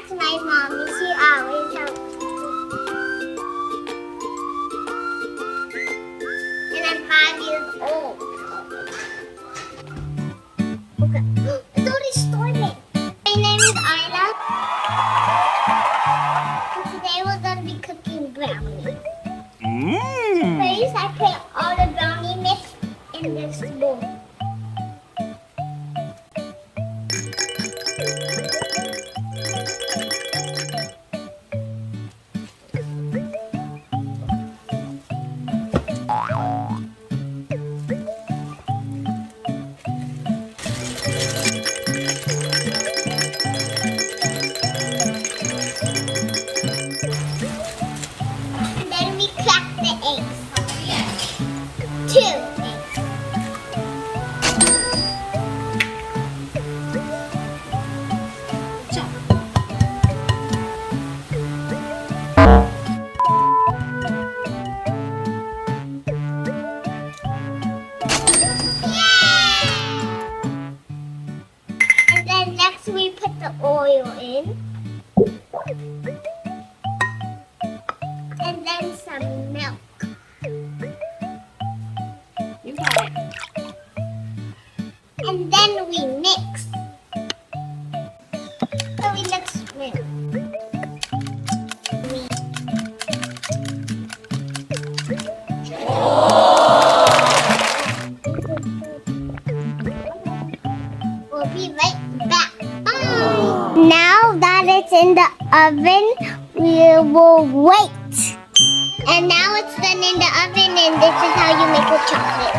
ask my mommy. She always helps me. And I'm 5 years old. Okay. It's already started. My name is Isla. And today we're going to be cooking brownies. First, I put all the brownie mix in this bowl. And then we crack the eggs. 2 eggs. And then next we put the oil in. And then some milk. You got it. And then we mix. So we mix milk. We'll be right back. Now that it's in the oven, we will wait. And now it's done in the oven, and this is how you make a chocolate.